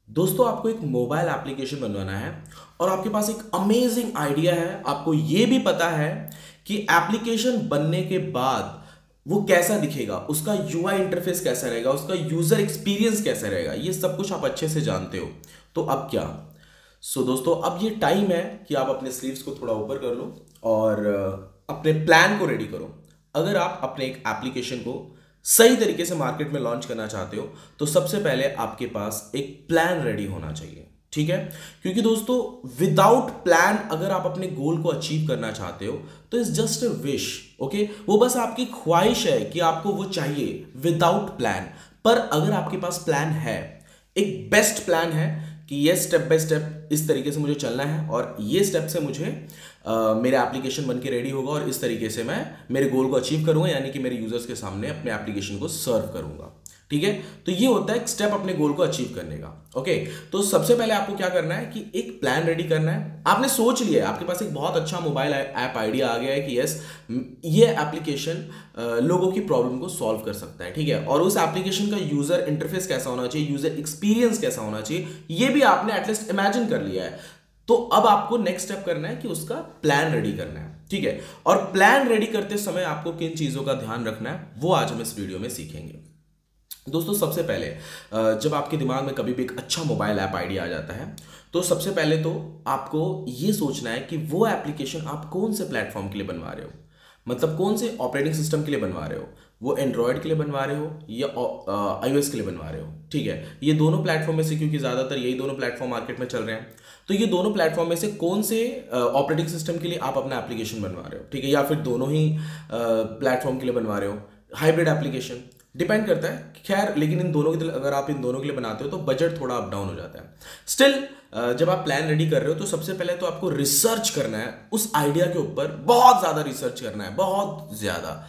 दोस्तों आपको एक मोबाइल एप्लीकेशन बनवाना है और आपके पास एक अमेजिंग आइडिया है। आपको यह भी पता है कि एप्लीकेशन बनने के बाद वो कैसा दिखेगा, उसका यूआई इंटरफेस कैसा रहेगा, उसका यूजर एक्सपीरियंस कैसा रहेगा, ये सब कुछ आप अच्छे से जानते हो। तो अब क्या? दोस्तों अब ये टाइम है कि आप अपने स्लीव्स को थोड़ा ऊपर कर लो और अपने प्लान को रेडी करो। अगर आप अपने एक एप्लीकेशन को सही तरीके से मार्केट में लॉन्च करना चाहते हो तो सबसे पहले आपके पास एक प्लान रेडी होना चाहिए, ठीक है? क्योंकि दोस्तों विदाउट प्लान अगर आप अपने गोल को अचीव करना चाहते हो तो it's just a wish, okay? वो बस आपकी ख्वाहिश है कि आपको वो चाहिए विदाउट प्लान। पर अगर आपके पास प्लान है, एक बेस्ट प्लान है कि ये स्टेप बाय स्टेप इस तरीके से मुझे चलना है और ये स्टेप से मुझे मेरा एप्लीकेशन बन के रेडी होगा और इस तरीके से मैं मेरे गोल को अचीव करूंगा, यानी कि मेरे यूजर्स के सामने अपने एप्लीकेशन को सर्व करूंगा, ठीक है? तो ये होता है एक स्टेप अपने गोल को अचीव करने का। ओके, तो सबसे पहले आपको क्या करना है कि एक प्लान रेडी करना है। आपने सोच लिया है, आपके पास एक बहुत अच्छा मोबाइल ऐप आइडिया आ गया है कि यस, ये एप्लीकेशन लोगों की प्रॉब्लम को सॉल्व कर सकता है, ठीक है? और उस एप्लीकेशन का यूजर इंटरफेस कैसा होना चाहिए, यूजर एक्सपीरियंस कैसा होना चाहिए, ये भी आपने एटलीस्ट इमेजिन कर लिया है। तो अब आपको नेक्स्ट स्टेप करना है कि उसका प्लान रेडी करना है, ठीक है? और प्लान रेडी करते समय आपको किन चीजों का ध्यान रखना है वो आज हम इस वीडियो में सीखेंगे। दोस्तों सबसे पहले जब आपके दिमाग में कभी भी एक अच्छा मोबाइल ऐप आइडिया आ जाता है तो सबसे पहले तो आपको ये सोचना है कि वो एप्लीकेशन आप कौन से प्लेटफॉर्म के लिए बनवा रहे हो, मतलब कौन से ऑपरेटिंग सिस्टम के लिए बनवा रहे हो। वो एंड्रॉयड के लिए बनवा रहे हो या iOS के लिए बनवा रहे हो, ठीक है? ये दोनों प्लेटफॉर्म में से, क्योंकि ज़्यादातर यही दोनों प्लेटफॉर्म मार्केट में चल रहे हैं, तो ये दोनों प्लेटफॉर्म में से कौन से ऑपरेटिंग सिस्टम के लिए आप अपना एप्लीकेशन बनवा रहे हो, ठीक है? या फिर दोनों ही प्लेटफॉर्म के लिए बनवा रहे हो, हाइब्रिड एप्लीकेशन, डिपेंड करता है। खैर, लेकिन इन दोनों के, अगर आप इन दोनों के लिए बनाते हो तो बजट थोड़ा अप डाउन हो जाता है। स्टिल जब आप प्लान रेडी कर रहे हो तो सबसे पहले तो आपको रिसर्च करना है उस आइडिया के ऊपर, बहुत ज़्यादा रिसर्च करना है, बहुत ज़्यादा।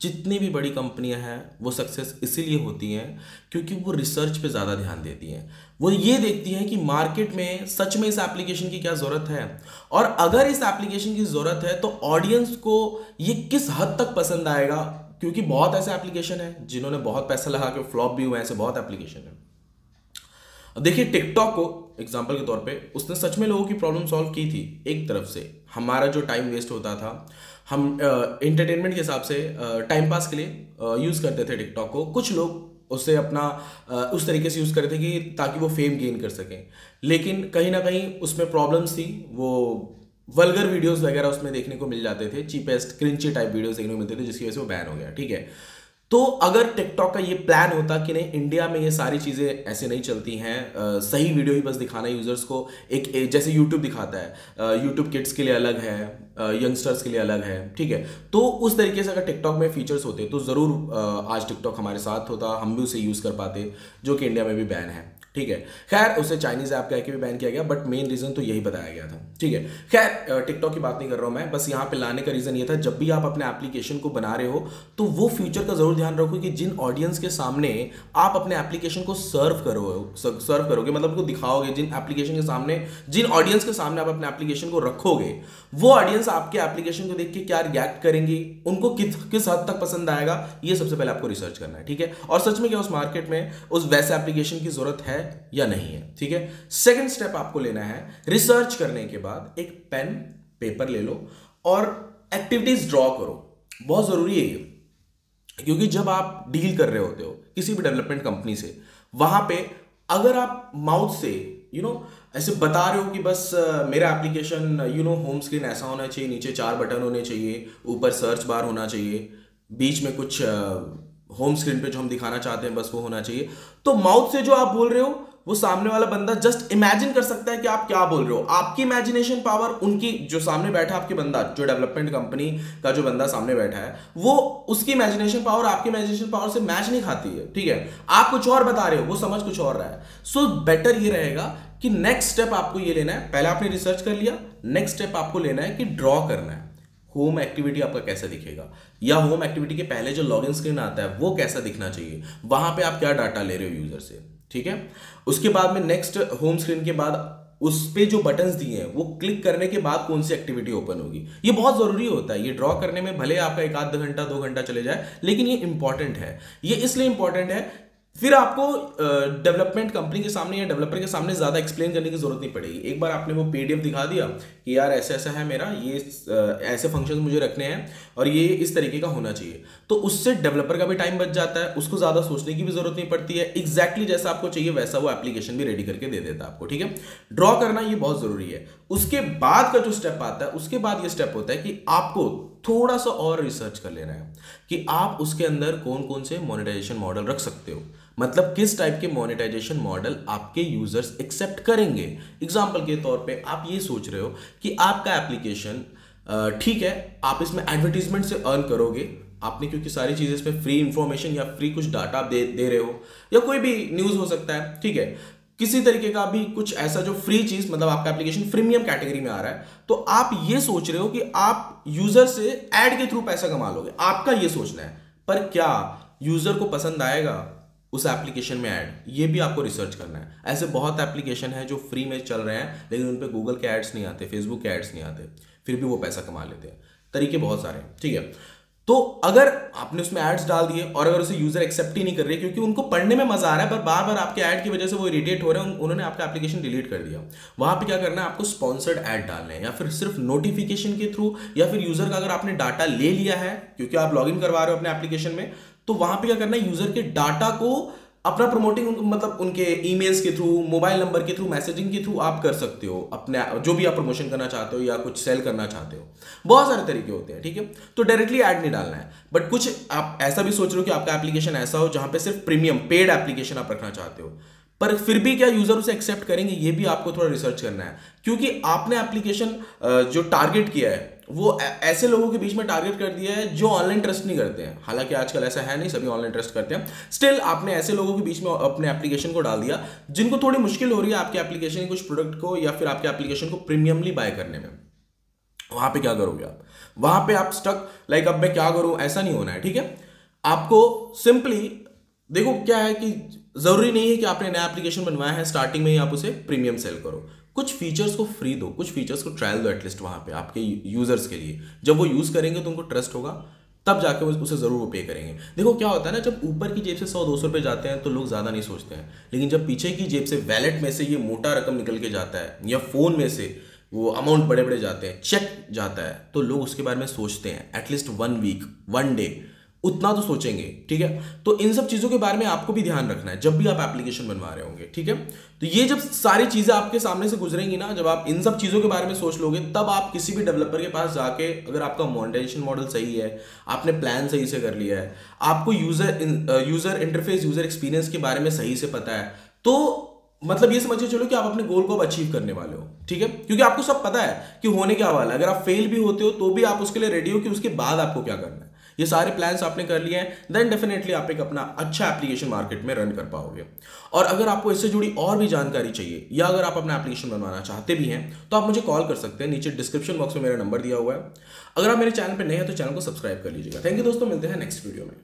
जितनी भी बड़ी कंपनियां हैं वो सक्सेस इसीलिए होती हैं क्योंकि वो रिसर्च पे ज़्यादा ध्यान देती हैं। वो ये देखती हैं कि मार्केट में सच में इस एप्लीकेशन की क्या ज़रूरत है, और अगर इस एप्लीकेशन की ज़रूरत है तो ऑडियंस को ये किस हद तक पसंद आएगा। क्योंकि बहुत ऐसे एप्लीकेशन हैं जिन्होंने बहुत पैसा लगा के फ्लॉप भी हुए हैं, ऐसे बहुत एप्लीकेशन हैं। अब देखिए टिकटॉक को एग्जांपल के तौर पे, उसने सच में लोगों की प्रॉब्लम सॉल्व की थी। एक तरफ से हमारा जो टाइम वेस्ट होता था, हम इंटरटेनमेंट के हिसाब से टाइम पास के लिए यूज़ करते थे टिकटॉक को। कुछ लोग उससे अपना उस तरीके से यूज़ करते थे कि ताकि वो फेम गेन कर सकें, लेकिन कहीं ना कहीं उसमें प्रॉब्लम्स थी। वो वल्गर वीडियोस वगैरह उसमें देखने को मिल जाते थे, चीपेस्ट क्रिंची टाइप वीडियोस देखने को मिलते थे, जिसकी वजह से वो बैन हो गया, ठीक है? तो अगर टिकटॉक का ये प्लान होता कि नहीं, इंडिया में ये सारी चीज़ें ऐसे नहीं चलती हैं, सही वीडियो ही बस दिखाना यूजर्स को, एक जैसे यूट्यूब दिखाता है, यूट्यूब किड्स के लिए अलग है, यंगस्टर्स के लिए अलग है, ठीक है? तो उस तरीके से अगर टिकटॉक में फीचर्स होते तो ज़रूर आज टिकटॉक हमारे साथ होता, हम भी उसे यूज़ कर पाते, जो कि इंडिया में भी बैन है, ठीक है? खैर, उसे चाइनीज ऐप कह के भी बैन किया गया, बट मेन रीजन तो यही बताया गया था, ठीक है? खैर, टिकटॉक की बात नहीं कर रहा हूं मैं, बस यहाँ पे लाने का रीजन ये था, जब भी आप अपने एप्लीकेशन को बना रहे हो तो वो फ्यूचर का जरूर ध्यान रखो कि जिन ऑडियंस के सामने आप अपने एप्लीकेशन को सर्व करोगे, मतलब उनको दिखाओगे, जिन एप्लीकेशन के सामने, जिन ऑडियंस के सामने आप अपने एप्लीकेशन को रखोगे, वो ऑडियंस आपके एप्लीकेशन को देख के क्या रिएक्ट करेंगी, उनको किस हद तक पसंद आएगा, ये सबसे पहले आपको रिसर्च करना है, ठीक है? और सच में क्या उस मार्केट में उस वैसे एप्लीकेशन की जरूरत है या नहीं है, ठीक है? सेकंड स्टेप आपको लेना है, रिसर्च करने के बाद एक पेन पेपर ले लो और एक्टिविटीज ड्रॉ करो। बहुत जरूरी है ये, क्योंकि जब आप डील कर रहे होते हो किसी भी डेवलपमेंट कंपनी से, वहां पे अगर आप माउथ से ऐसे बता रहे हो कि बस मेरा एप्लीकेशन होम स्क्रीन ऐसा होना चाहिए, नीचे 4 बटन होने चाहिए, ऊपर सर्च बार होना चाहिए, बीच में कुछ होम स्क्रीन पे जो हम दिखाना चाहते हैं बस वो होना चाहिए, तो माउथ से जो आप बोल रहे हो वो सामने वाला बंदा जस्ट इमेजिन कर सकता है कि आप क्या बोल रहे हो। आपकी इमेजिनेशन पावर, उनकी जो सामने बैठा आपके बंदा, जो डेवलपमेंट कंपनी का जो बंदा सामने बैठा है, वो उसकी इमेजिनेशन पावर आपकी इमेजिनेशन पावर से मैच नहीं खाती है, ठीक है? आप कुछ और बता रहे हो, वो समझ कुछ और रहा है। सो बेटर ये रहेगा कि नेक्स्ट स्टेप आपको ये लेना है, पहले आपने रिसर्च कर लिया, नेक्स्ट स्टेप आपको लेना है कि ड्रॉ करना है होम एक्टिविटी आपका कैसा दिखेगा, या होम एक्टिविटी के पहले जो लॉगिन स्क्रीन आता है वो कैसा दिखना चाहिए, वहां पे आप क्या डाटा ले रहे हो यूजर से, ठीक है? उसके बाद में नेक्स्ट होम स्क्रीन के बाद उस पे जो बटन्स दिए हैं वो क्लिक करने के बाद कौन सी एक्टिविटी ओपन होगी, ये बहुत जरूरी होता है। ये ड्रॉ करने में भले आपका 1 आध घंटा 2 घंटा चले जाए, लेकिन ये इंपॉर्टेंट है। ये इसलिए इंपॉर्टेंट है फिर आपको डेवलपमेंट कंपनी के सामने या डेवलपर के सामने ज़्यादा एक्सप्लेन करने की जरूरत नहीं पड़ेगी। एक बार आपने वो पीडीएफ दिखा दिया कि यार ऐसा ऐसा है मेरा, ये ऐसे फंक्शंस मुझे रखने हैं और ये इस तरीके का होना चाहिए, तो उससे डेवलपर का भी टाइम बच जाता है, उसको ज़्यादा सोचने की भी जरूरत नहीं पड़ती है। एग्जैक्टली जैसा आपको चाहिए वैसा वो एप्लीकेशन भी रेडी करके दे देता है आपको, ठीक है। ड्रॉ करना ये बहुत जरूरी है। उसके बाद का जो स्टेप आता है, उसके बाद ये स्टेप होता है कि आपको थोड़ा सा और रिसर्च कर लेना है कि आप उसके अंदर कौन कौन से मोनेटाइजेशन मॉडल रख सकते हो, मतलब किस टाइप के मोनेटाइजेशन मॉडल आपके यूजर्स एक्सेप्ट करेंगे। एग्जांपल के तौर पे आप ये सोच रहे हो कि आपका एप्लीकेशन ठीक है, आप इसमें एडवर्टीजमेंट से अर्न करोगे, आपने क्योंकि सारी चीजें इसमें फ्री इंफॉर्मेशन या फ्री कुछ डाटा आप दे रहे हो, या कोई भी न्यूज हो सकता है, ठीक है, किसी तरीके का भी कुछ ऐसा जो फ्री चीज, मतलब आपका एप्लीकेशन प्रीमियम कैटेगरी में आ रहा है, तो आप ये सोच रहे हो कि आप यूजर से एड के थ्रू पैसा कमा लोगे, आपका ये सोचना है। पर क्या यूजर को पसंद आएगा उस एप्लीकेशन में ऐड, ये भी आपको रिसर्च करना है। ऐसे बहुत एप्लीकेशन है जो फ्री में चल रहे हैं लेकिन उन पे गूगल के एड्स नहीं आते, फेसबुक के एड्स नहीं आते, फिर भी वो पैसा कमा लेते हैं। तरीके बहुत सारे हैं, ठीक है। तो अगर आपने उसमें एड्स डाल दिए और अगर उसे यूजर एक्सेप्ट ही नहीं कर रहे क्योंकि उनको पढ़ने में मजा आ रहा है पर बार बार आपके ऐड की वजह से वो इरिटेट हो रहे हैं, उन्होंने आपका एप्लीकेशन डिलीट कर दिया, वहां पे क्या करना है, आपको स्पॉन्सर्ड ऐड डालने हैं, या फिर सिर्फ नोटिफिकेशन के थ्रू, या फिर यूजर का अगर आपने डाटा ले लिया है क्योंकि आप लॉगिन करवा रहे हो अपने एप्लीकेशन में, तो वहां पे क्या करना है, यूजर के डाटा को अपना प्रमोटिंग, मतलब उनके ईमेल्स के थ्रू, मोबाइल नंबर के थ्रू, मैसेजिंग के थ्रू आप कर सकते हो अपने जो भी आप प्रमोशन करना चाहते हो या कुछ सेल करना चाहते हो। बहुत सारे तरीके होते हैं, ठीक है। तो डायरेक्टली ऐड नहीं डालना है, बट कुछ आप ऐसा भी सोच रहे हो कि आपका एप्लीकेशन ऐसा हो जहां पे सिर्फ प्रीमियम पेड एप्लीकेशन आप रखना चाहते हो, पर फिर भी क्या यूजर उसे एक्सेप्ट करेंगे, ये भी आपको थोड़ा रिसर्च करना है, क्योंकि आपने एप्लीकेशन जो टारगेट किया है वो ऐसे लोगों के बीच में टारगेट कर दिया है जो ऑनलाइन ट्रस्ट नहीं करते हैं। हालांकि आजकल ऐसा है नहीं, सभी ऑनलाइन ट्रस्ट करते हैं, स्टिल आपने ऐसे लोगों के बीच में अपने एप्लीकेशन को डाल दिया जिनको थोड़ी मुश्किल हो रही है आपके एप्लीकेशन के कुछ प्रोडक्ट को या फिर आपके एप्लीकेशन को प्रीमियमली बाय करने में। वहां पे क्या करोगे आप, वहां पे आप स्टक, लाइक अब मैं क्या करूं, ऐसा नहीं होना है, ठीक है। आपको सिंपली देखो क्या है कि जरूरी नहीं है कि आपने नया एप्लीकेशन बनवाया है स्टार्टिंग में ही आप उसे प्रीमियम सेल करो, कुछ फीचर्स को फ्री दो, कुछ फीचर्स को ट्रायल दो एटलीस्ट वहां पे आपके यूजर्स के लिए। जब वो यूज करेंगे तो उनको ट्रस्ट होगा, तब जाके उसे जरूर वो पे करेंगे। देखो क्या होता है ना, जब ऊपर की जेब से 100-200 रुपए जाते हैं तो लोग ज्यादा नहीं सोचते हैं, लेकिन जब पीछे की जेब से, वैलेट में से ये मोटा रकम निकल के जाता है या फोन में से वो अमाउंट बड़े बड़े जाते हैं, चेक जाता है, तो लोग उसके बारे में सोचते हैं एटलीस्ट 1 वीक 1 डे, उतना तो सोचेंगे, ठीक है। तो इन सब चीजों के बारे में आपको भी ध्यान रखना है जब भी आप एप्लीकेशन बनवा रहे होंगे, ठीक है। तो ये जब सारी चीजें आपके सामने से गुजरेंगी ना, जब आप इन सब चीजों के बारे में सोच लोगे, तब आप किसी भी डेवलपर के पास जाके, अगर आपका मोनेटाइजेशन मॉडल सही है, आपने प्लान सही से कर लिया है, आपको यूजर इंटरफेस, यूजर एक्सपीरियंस के बारे में सही से पता है, तो मतलब ये समझिए चलो कि आप अपने गोल को अब अचीव करने वाले हो, ठीक है। क्योंकि आपको सब पता है कि होने क्या वाला है, अगर आप फेल भी होते हो तो भी आप उसके लिए रेडी हो कि उसके बाद आपको क्या करना है। ये सारे प्लान्स आपने कर लिए हैं, देन डेफिनेटली आप एक अपना अच्छा एप्लीकेशन मार्केट में रन कर पाओगे। और अगर आपको इससे जुड़ी और भी जानकारी चाहिए या अगर आप अपना एप्लीकेशन बनवाना चाहते भी हैं तो आप मुझे कॉल कर सकते हैं, नीचे डिस्क्रिप्शन बॉक्स में मेरा नंबर दिया हुआ है। अगर आप मेरे चैनल पर नए हैं तो चैनल को सब्सक्राइब कर लीजिएगा। थैंक यू दोस्तों, मिलते हैं नेक्स्ट वीडियो में।